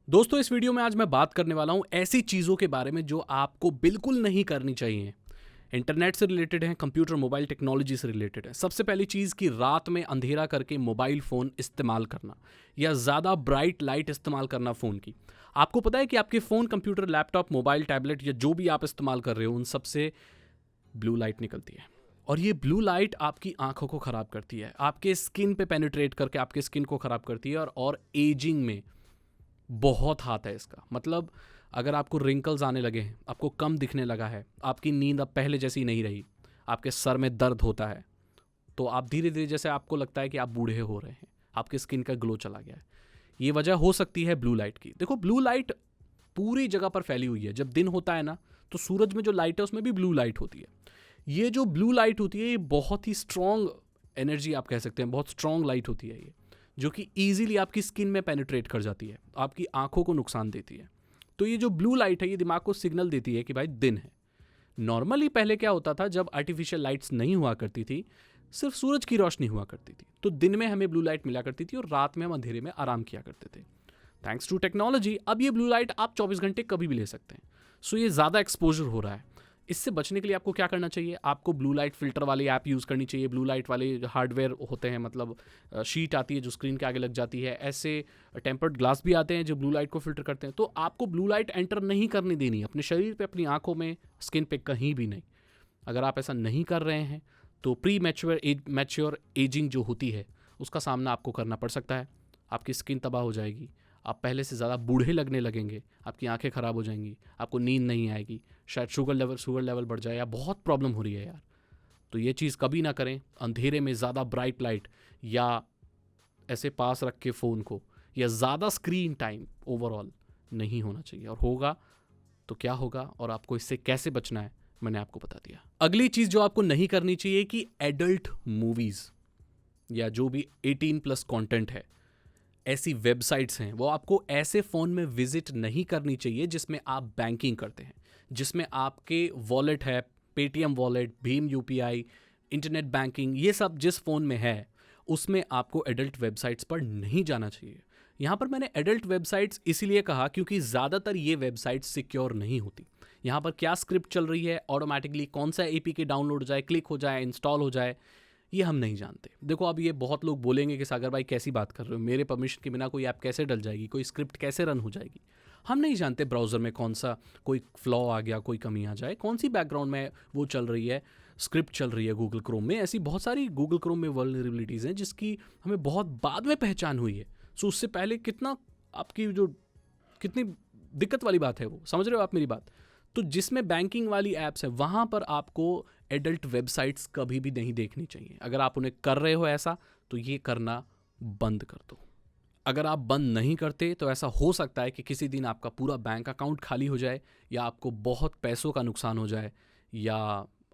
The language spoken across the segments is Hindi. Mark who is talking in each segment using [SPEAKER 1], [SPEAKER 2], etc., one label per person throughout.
[SPEAKER 1] दोस्तों इस वीडियो में आज मैं बात करने वाला हूं ऐसी चीज़ों के बारे में जो आपको बिल्कुल नहीं करनी चाहिए। इंटरनेट से रिलेटेड है, कंप्यूटर मोबाइल टेक्नोलॉजी से रिलेटेड है। सबसे पहली चीज़ कि रात में अंधेरा करके मोबाइल फ़ोन इस्तेमाल करना या ज़्यादा ब्राइट लाइट इस्तेमाल करना फ़ोन की। आपको पता है कि आपके phone, computer, laptop, mobile, tablet या जो भी आप इस्तेमाल कर रहे हो उन सब से ब्लू लाइट निकलती है। और ये ब्लू लाइट आपकी आंखों को ख़राब करती है, आपके स्किन पे पेनिट्रेट करके आपके स्किन को ख़राब करती है और एजिंग में बहुत हाथ है इसका। मतलब अगर आपको रिंकल्स आने लगे हैं, आपको कम दिखने लगा है, आपकी नींद अब पहले जैसी नहीं रही, आपके सर में दर्द होता है, तो आप धीरे धीरे जैसे आपको लगता है कि आप बूढ़े हो रहे हैं, आपकी स्किन का ग्लो चला गया है। ये वजह हो सकती है ब्लू लाइट की। देखो ब्लू लाइट पूरी जगह पर फैली हुई है। जब दिन होता है ना तो सूरज में जो लाइट है उसमें भी ब्लू लाइट होती है। ये जो ब्लू लाइट होती है ये बहुत ही स्ट्रॉन्ग एनर्जी आप कह सकते हैं, बहुत स्ट्रॉन्ग लाइट होती है ये, जो कि ईजिली आपकी स्किन में पेनिट्रेट कर जाती है, आपकी आंखों को नुकसान देती है। तो ये जो ब्लू लाइट है ये दिमाग को सिग्नल देती है कि भाई दिन है। नॉर्मली पहले क्या होता था, जब आर्टिफिशियल लाइट्स नहीं हुआ करती थी, सिर्फ सूरज की रोशनी हुआ करती थी, तो दिन में हमें ब्लू लाइट मिला करती थी और रात में हम अंधेरे में आराम किया करते थे। थैंक्स टू टेक्नोलॉजी अब ये ब्लू लाइट आप 24 घंटे कभी भी ले सकते हैं। सो ये ज़्यादा एक्सपोजर हो रहा है। इससे बचने के लिए आपको क्या करना चाहिए? आपको ब्लू लाइट फिल्टर वाली ऐप यूज़ करनी चाहिए। ब्लू लाइट वाले हार्डवेयर होते हैं, मतलब शीट आती है जो स्क्रीन के आगे लग जाती है। ऐसे टेम्पर्ड ग्लास भी आते हैं जो ब्लू लाइट को फिल्टर करते हैं। तो आपको ब्लू लाइट एंटर नहीं करनी देनी अपने शरीर पे, अपनी आंखों में, स्किन पे, कहीं भी नहीं। अगर आप ऐसा नहीं कर रहे हैं तो प्री मैच्योर एजिंग जो होती है उसका सामना आपको करना पड़ सकता है। आपकी स्किन तबाह हो जाएगी, आप पहले से ज़्यादा बूढ़े लगने लगेंगे, आपकी आंखें ख़राब हो जाएंगी, आपको नींद नहीं आएगी, शायद शुगर लेवल बढ़ जाए, या बहुत प्रॉब्लम हो रही है यार। तो ये चीज़ कभी ना करें। अंधेरे में ज़्यादा ब्राइट लाइट या ऐसे पास रख के फ़ोन को, या ज़्यादा स्क्रीन टाइम ओवरऑल नहीं होना चाहिए। और होगा तो क्या होगा और आपको इससे कैसे बचना है मैंने आपको बता दिया। अगली चीज़ जो आपको नहीं करनी चाहिए कि एडल्ट मूवीज़ या जो भी 18+ कंटेंट है, ऐसी वेबसाइट्स हैं, वो आपको ऐसे फ़ोन में विजिट नहीं करनी चाहिए जिसमें आप बैंकिंग करते हैं, जिसमें आपके वॉलेट है, Paytm wallet, Bhim UPI, internet banking, ये सब जिस फ़ोन में है उसमें आपको एडल्ट वेबसाइट्स पर नहीं जाना चाहिए। यहाँ पर मैंने एडल्ट वेबसाइट्स इसीलिए कहा क्योंकि ज़्यादातर ये वेबसाइट्स सिक्योर नहीं होती। यहाँ पर क्या स्क्रिप्ट चल रही है, ऑटोमेटिकली कौन सा एपीके डाउनलोड हो जाए, क्लिक हो जाए, इंस्टॉल हो जाए, ये हम नहीं जानते। देखो अब ये बहुत लोग बोलेंगे कि सागर भाई कैसी बात कर रहे हो, मेरे परमिशन के बिना कोई ऐप कैसे डल जाएगी, कोई स्क्रिप्ट कैसे रन हो जाएगी। हम नहीं जानते ब्राउज़र में कौन सा कोई फ्लॉ आ गया, कोई कमी आ जाए, कौन सी बैकग्राउंड में वो चल रही है, स्क्रिप्ट चल रही है गूगल क्रोम में। ऐसी बहुत सारी गूगल क्रोम में वल्नरेबिलिटीज़ हैं जिसकी हमें बहुत बाद में पहचान हुई है। सो उससे पहले कितना आपकी जो कितनी दिक्कत वाली बात है, वो समझ रहे हो आप मेरी बात। तो जिसमें बैंकिंग वाली ऐप्स है वहाँ पर आपको एडल्ट वेबसाइट्स कभी भी नहीं देखनी चाहिए। अगर आप उन्हें कर रहे हो ऐसा, तो ये करना बंद कर दो। अगर आप बंद नहीं करते तो ऐसा हो सकता है कि किसी दिन आपका पूरा बैंक अकाउंट खाली हो जाए, या आपको बहुत पैसों का नुकसान हो जाए, या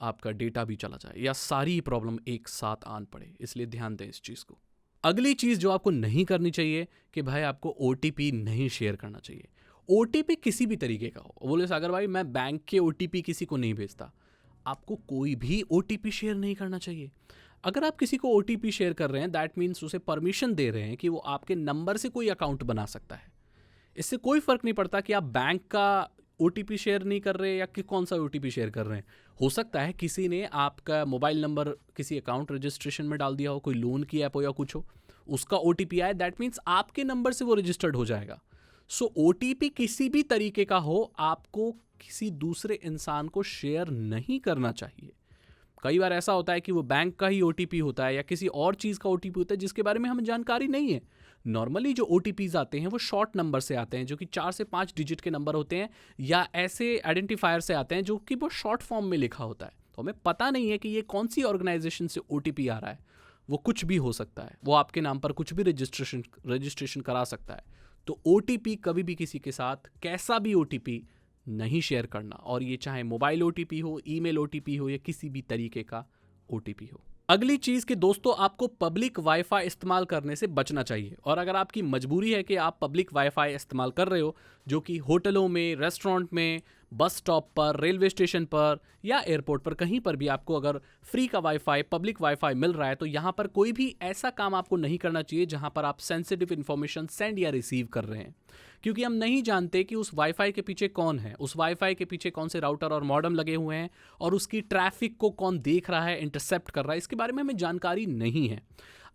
[SPEAKER 1] आपका डेटा भी चला जाए, या सारी प्रॉब्लम एक साथ आन पड़े। इसलिए ध्यान दें इस चीज़ को। अगली चीज़ जो आपको नहीं करनी चाहिए कि भाई आपको OTP नहीं शेयर करना चाहिए। OTP किसी भी तरीके का हो, बोले सागर भाई मैं बैंक के OTP किसी को नहीं भेजता, आपको कोई भी OTP शेयर नहीं करना चाहिए। अगर आप किसी को OTP शेयर कर रहे हैं, दैट मीन्स उसे परमिशन दे रहे हैं कि वो आपके नंबर से कोई अकाउंट बना सकता है। इससे कोई फ़र्क नहीं पड़ता कि आप बैंक का OTP शेयर नहीं कर रहे या कि कौन सा OTP शेयर कर रहे हैं। हो सकता है किसी ने आपका मोबाइल नंबर किसी अकाउंट रजिस्ट्रेशन में डाल दिया हो, कोई लोन की ऐप हो या कुछ हो, उसका OTP आए, दैट मीन्स आपके नंबर से वो रजिस्टर्ड हो जाएगा। सो OTP किसी भी तरीके का हो, आपको किसी दूसरे इंसान को शेयर नहीं करना चाहिए। कई बार ऐसा होता है कि वो बैंक का ही OTP होता है या किसी और चीज़ का OTP होता है जिसके बारे में हमें जानकारी नहीं है। नॉर्मली जो OTPs आते हैं वो शॉर्ट नंबर से आते हैं, जो कि 4 से 5 डिजिट के नंबर होते हैं, या ऐसे आइडेंटिफायर से आते हैं जो कि वो शॉर्ट फॉर्म में लिखा होता है। तो हमें पता नहीं है कि ये कौन सी ऑर्गेनाइजेशन से OTP आ रहा है। वो कुछ भी हो सकता है, वो आपके नाम पर कुछ भी रजिस्ट्रेशन करा सकता है। तो OTP कभी भी किसी के साथ कैसा भी OTP नहीं शेयर करना, और ये चाहे मोबाइल OTP हो, ईमेल OTP हो, या किसी भी तरीके का OTP हो। अगली चीज़ कि दोस्तों आपको पब्लिक वाईफाई इस्तेमाल करने से बचना चाहिए। और अगर आपकी मजबूरी है कि आप पब्लिक वाईफाई इस्तेमाल कर रहे हो, जो कि होटलों में, रेस्टोरेंट में, बस स्टॉप पर, रेलवे स्टेशन पर या एयरपोर्ट पर कहीं पर भी आपको अगर फ्री का वाईफाई, पब्लिक वाईफाई मिल रहा है तो यहाँ पर कोई भी ऐसा काम आपको नहीं करना चाहिए जहाँ पर आप सेंसिटिव इन्फॉर्मेशन सेंड या रिसीव कर रहे हैं, क्योंकि हम नहीं जानते कि उस वाईफाई के पीछे कौन है, उस वाईफाई के पीछे कौन से राउटर और मॉडेम लगे हुए हैं और उसकी ट्रैफिक को कौन देख रहा है, इंटरसेप्ट कर रहा है, इसके बारे में हमें जानकारी नहीं है।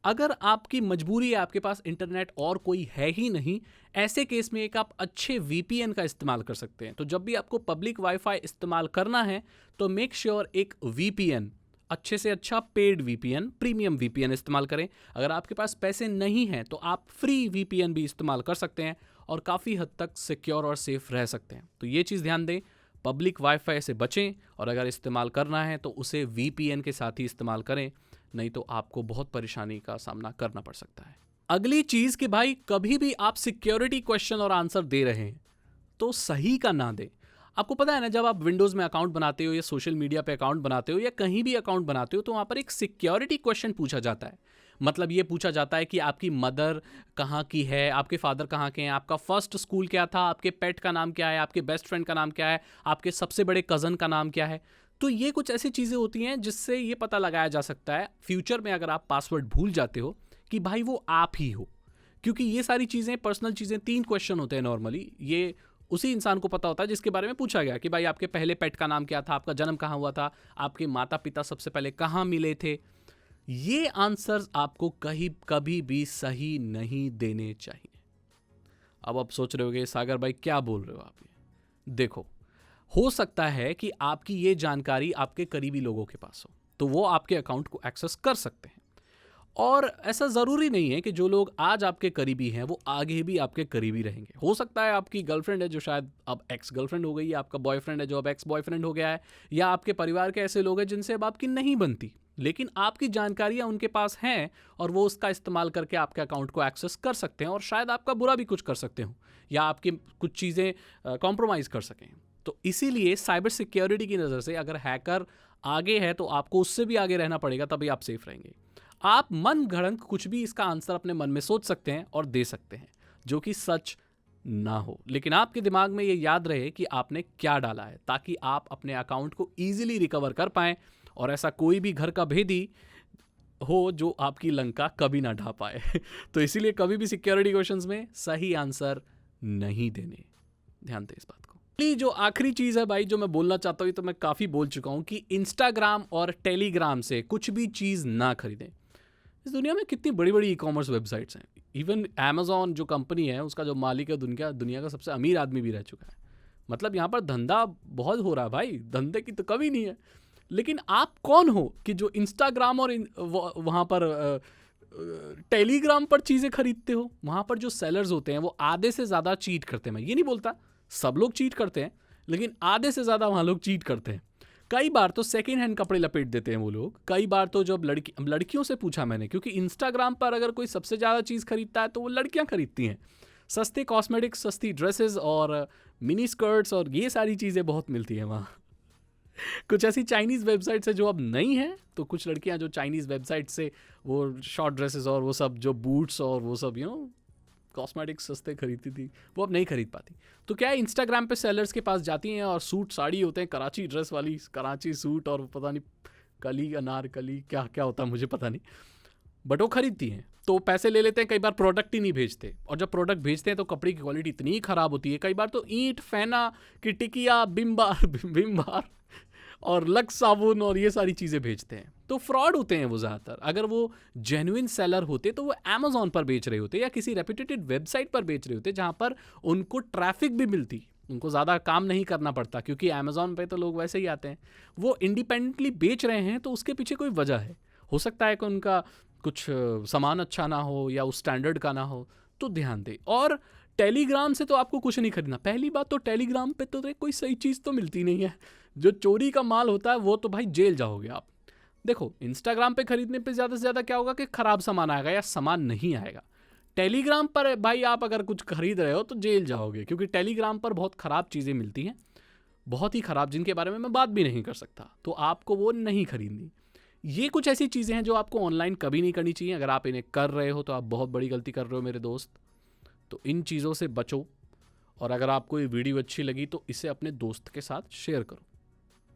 [SPEAKER 1] अगर आपकी मजबूरी है, आपके पास इंटरनेट और कोई है ही नहीं, ऐसे केस में एक आप अच्छे वीपीएन का इस्तेमाल कर सकते हैं। तो जब भी आपको पब्लिक वाईफाई इस्तेमाल करना है तो मेक श्योर एक वीपीएन, अच्छे से अच्छा पेड वीपीएन, प्रीमियम वीपीएन इस्तेमाल करें। अगर आपके पास पैसे नहीं हैं तो आप फ्री वीपीएन भी इस्तेमाल कर सकते हैं और काफ़ी हद तक सिक्योर और सेफ रह सकते हैं। तो ये चीज़ ध्यान दें, पब्लिक वाईफाई से बचें और अगर इस्तेमाल करना है तो उसे वीपीएन के साथ ही इस्तेमाल करें, नहीं तो आपको बहुत परेशानी का सामना करना पड़ सकता है। अगली चीज़ कि भाई कभी भी आप सिक्योरिटी क्वेश्चन और आंसर दे रहे हैं तो सही का ना दें। आपको पता है ना, जब आप विंडोज़ में अकाउंट बनाते हो या सोशल मीडिया पे अकाउंट बनाते हो या कहीं भी अकाउंट बनाते हो तो वहाँ पर एक सिक्योरिटी क्वेश्चन पूछा जाता है। मतलब ये पूछा जाता है कि आपकी मदर कहाँ की है, आपके फादर कहाँ के हैं, आपका फर्स्ट स्कूल क्या था, आपके पेट का नाम क्या है, आपके बेस्ट फ्रेंड का नाम क्या है, आपके सबसे बड़े कज़न का नाम क्या है। तो ये कुछ ऐसी चीज़ें होती हैं जिससे ये पता लगाया जा सकता है फ्यूचर में अगर आप पासवर्ड भूल जाते हो कि भाई वो आप ही हो। क्योंकि ये सारी चीज़ें, पर्सनल चीज़ें, 3 क्वेश्चन होते हैं नॉर्मली, ये उसी इंसान को पता होता है जिसके बारे में पूछा गया कि भाई आपके पहले पेट का नाम क्या था, आपका जन्म कहाँ हुआ था, आपके माता पिता सबसे पहले कहाँ मिले थे। ये आंसर्स आपको कहीं कभी भी सही नहीं देने चाहिए। अब आप सोच रहे होगे सागर भाई क्या बोल रहे हो आप ये। देखो, हो सकता है कि आपकी ये जानकारी आपके करीबी लोगों के पास हो तो वो आपके अकाउंट को एक्सेस कर सकते हैं, और ऐसा ज़रूरी नहीं है कि जो लोग आज आपके करीबी हैं वो आगे भी आपके करीबी रहेंगे। हो सकता है आपकी गर्लफ्रेंड है जो शायद अब एक्स गर्लफ्रेंड हो गई है, आपका बॉयफ्रेंड है जो अब एक्स बॉयफ्रेंड हो गया है, या आपके परिवार के ऐसे लोग हैं जिनसे अब आपकी नहीं बनती, लेकिन आपकी जानकारियां उनके पास हैं और वो उसका इस्तेमाल करके आपके अकाउंट को एक्सेस कर सकते हैं और शायद आपका बुरा भी कुछ कर सकते हो या आपकी कुछ चीज़ें कॉम्प्रोमाइज़ कर सकें। तो इसीलिए साइबर सिक्योरिटी की नज़र से अगर हैकर आगे है तो आपको उससे भी आगे रहना पड़ेगा, तभी आप सेफ रहेंगे। आप मन गढ़ंत कुछ भी इसका आंसर अपने मन में सोच सकते हैं और दे सकते हैं जो कि सच ना हो, लेकिन आपके दिमाग में ये याद रहे कि आपने क्या डाला है, ताकि आप अपने अकाउंट को ईजिली रिकवर कर पाएं और ऐसा कोई भी घर का भेदी हो जो आपकी लंका कभी ना ढा पाए। तो इसीलिए कभी भी सिक्योरिटी क्वेश्चंस में सही आंसर नहीं देने, ध्यान दें इस बात को। जो आखिरी चीज़ है भाई जो मैं बोलना चाहता हूँ, तो मैं काफ़ी बोल चुका हूँ कि इंस्टाग्राम और टेलीग्राम से कुछ भी चीज़ ना खरीदें। इस दुनिया में कितनी बड़ी बड़ी ई कॉमर्स वेबसाइट्स हैं, इवन अमेजॉन जो कंपनी है उसका जो मालिक है दुनिया का सबसे अमीर आदमी भी रह चुका है। मतलब यहाँ पर धंधा बहुत हो रहा है भाई, धंधे की तो कमी नहीं है। लेकिन आप कौन हो कि जो इंस्टाग्राम और वहाँ पर टेलीग्राम पर चीज़ें खरीदते हो। वहाँ पर जो सेलर्स होते हैं वो आधे से ज़्यादा चीट करते हैं। मैं ये नहीं बोलता सब लोग चीट करते हैं, लेकिन आधे से ज़्यादा वहाँ लोग चीट करते हैं। कई बार तो सेकेंड हैंड कपड़े लपेट देते हैं वो लोग। कई बार तो जब लड़कियों से पूछा मैंने, क्योंकि इंस्टाग्राम पर अगर कोई सबसे ज़्यादा चीज़ खरीदता है तो वो लड़कियाँ खरीदती हैं। सस्ते कॉस्मेटिक्स, सस्ती ड्रेसेस और मिनी स्कर्ट्स और ये सारी चीज़ें बहुत मिलती हैं वहाँ। कुछ ऐसी चाइनीज़ वेबसाइट्स है जो अब नहीं है, तो कुछ लड़कियां जो चाइनीज़ वेबसाइट से वो शॉर्ट ड्रेसेस और वो सब जो बूट्स और वो सब कॉस्मेटिक्स सस्ते खरीदती थी, वो अब नहीं खरीद पाती। तो क्या है, इंस्टाग्राम पे सेलर्स के पास जाती हैं और सूट साड़ी होते हैं, कराची ड्रेस वाली, कराची सूट और पता नहीं कली अनारकली क्या क्या होता है मुझे पता नहीं, बट वो खरीदती हैं। तो पैसे ले लेते हैं, कई बार प्रोडक्ट ही नहीं भेजते, और जब प्रोडक्ट भेजते हैं तो कपड़े की क्वालिटी इतनी ख़राब होती है, कई बार तो ईंट फैना की टिकिया बिम बार और लक्स साबुन और ये सारी चीज़ें भेजते हैं। तो फ्रॉड होते हैं वो ज़्यादातर। अगर वो जेन्युइन सेलर होते तो वो अमेज़ॉन पर बेच रहे होते या किसी रेप्यूटेड वेबसाइट पर बेच रहे होते जहाँ पर उनको ट्रैफिक भी मिलती, उनको ज़्यादा काम नहीं करना पड़ता, क्योंकि अमेज़ॉन पे तो लोग वैसे ही आते हैं। वो इंडिपेंडेंटली बेच रहे हैं तो उसके पीछे कोई वजह है। हो सकता है कि उनका कुछ सामान अच्छा ना हो या उस स्टैंडर्ड का ना हो, तो ध्यान दें। और टेलीग्राम से तो आपको कुछ नहीं खरीदना। पहली बात तो टेलीग्राम पे तो कोई सही चीज़ तो मिलती नहीं है। जो चोरी का माल होता है वो तो भाई जेल जाओगे आप। देखो, इंस्टाग्राम पे खरीदने पे ज़्यादा से ज़्यादा क्या होगा कि ख़राब सामान आएगा या सामान नहीं आएगा। टेलीग्राम पर भाई आप अगर कुछ खरीद रहे हो तो जेल जाओगे, क्योंकि टेलीग्राम पर बहुत ख़राब चीज़ें मिलती हैं, बहुत ही ख़राब, जिनके बारे में मैं बात भी नहीं कर सकता। तो आपको वो नहीं खरीदनी। ये कुछ ऐसी चीज़ें हैं जो आपको ऑनलाइन कभी नहीं करनी चाहिए। अगर आप इन्हें कर रहे हो तो आप बहुत बड़ी गलती कर रहे हो मेरे दोस्त। तो इन चीज़ों से बचो और अगर आपको ये वीडियो अच्छी लगी तो इसे अपने दोस्त के साथ शेयर करो,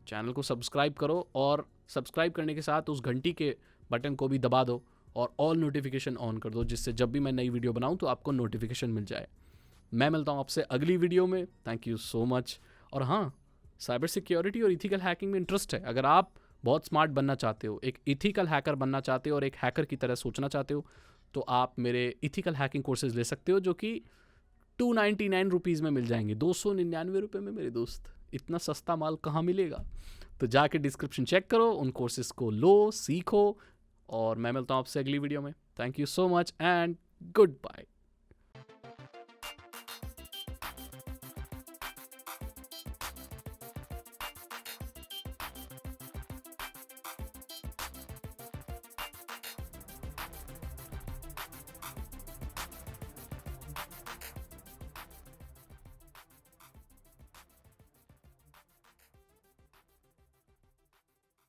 [SPEAKER 1] चैनल को सब्सक्राइब करो और सब्सक्राइब करने के साथ उस घंटी के बटन को भी दबा दो और ऑल नोटिफिकेशन ऑन कर दो, जिससे जब भी मैं नई वीडियो बनाऊं तो आपको नोटिफिकेशन मिल जाए। मैं मिलता हूं आपसे अगली वीडियो में। Thank you so much. और हाँ, साइबर सिक्योरिटी और इथिकल हैकिंग में इंटरेस्ट है, अगर आप बहुत स्मार्ट बनना चाहते हो, एक इथिकल हैकर बनना चाहते हो और एक हैकर की तरह सोचना चाहते हो, तो आप मेरे इथिकल हैकिंग कोर्सेज ले सकते हो, जो कि 299 रुपीज़ में मिल जाएंगे। 299 रुपये में मेरे दोस्त, इतना सस्ता माल कहाँ मिलेगा? तो जाके डिस्क्रिप्शन चेक करो, उन कोर्सेज को लो, सीखो, और मैं मिलता हूँ आपसे अगली वीडियो में। Thank you so much and good bye.